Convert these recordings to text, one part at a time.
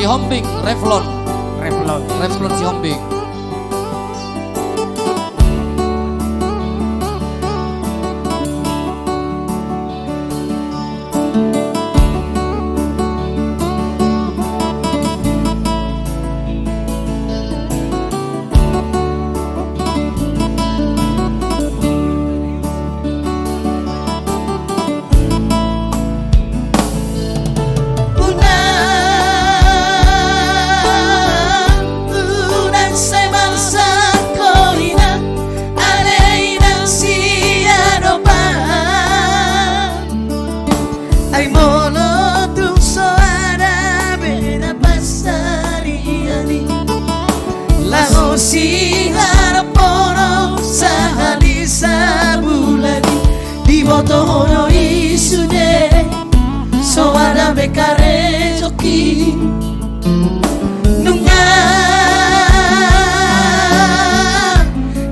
Hombing, Revlon si Hombing. Si harapono sahali sa bulani di botohono isude soara bekare joki nunga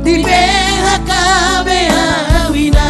di BHK beawina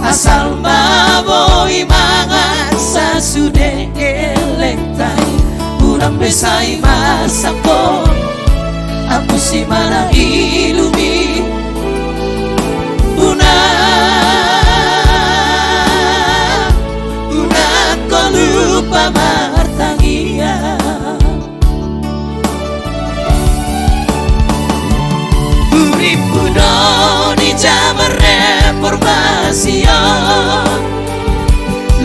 asal maboi mangan sasude elektai urang besai masako aku si mana ilumi una ko lupa martangia uripu di zaman reformasi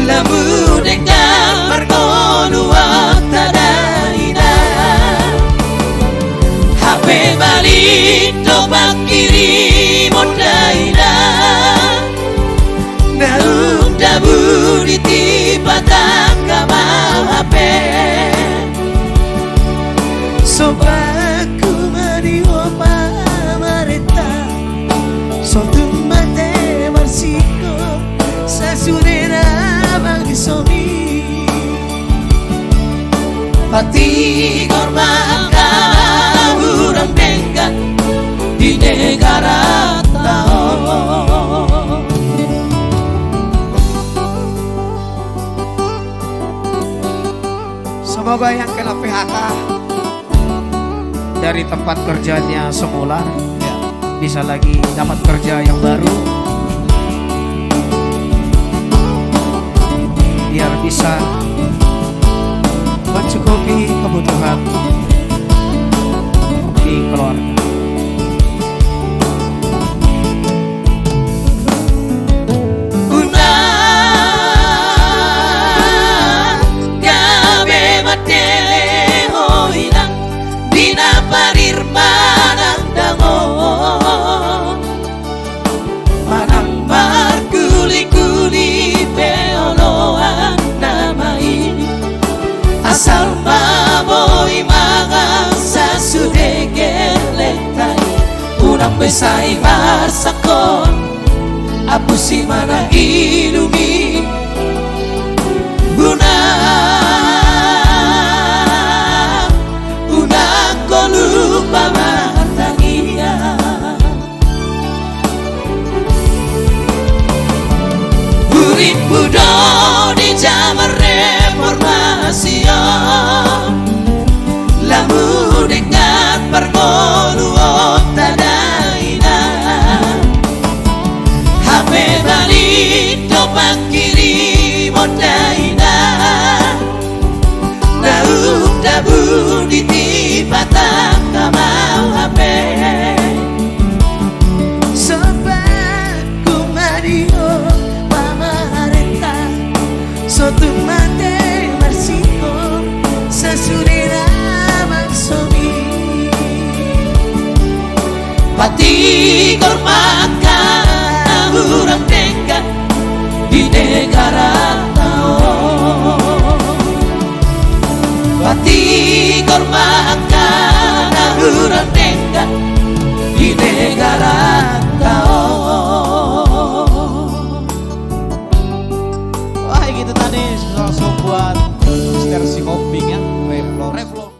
lamu dengan pergoluan tadaina HP balik dobak kiri modaina naung dabu ditipatang kamal HP sobaku mariwa pamareta sotung mate marsiko sasudera bagi somi pati gormaka urang denggan di negara tao. Semoga yang kena PHK dari tempat kerjanya semula ya, bisa lagi dapat kerja yang baru biar bisa mencukupi kebutuhan di keluarga. Asal maboi mangan sasude geletai urang besai marsakon apu si mana ilumi una ko lupa martangia urip budo di zaman reformasi lamu dengan pergoluan tadaina HP balik dobak kiri modaina naung dabu ditipatang kamal HP sobatku mario pamarenta sotung mate marsiko sasudera maksomi pati gormaka urang denggan di negara tao pati gormaka urang denggan di negara baik itu tadi langsung buat Mister si Hobbing ya, Revlon. Revlon.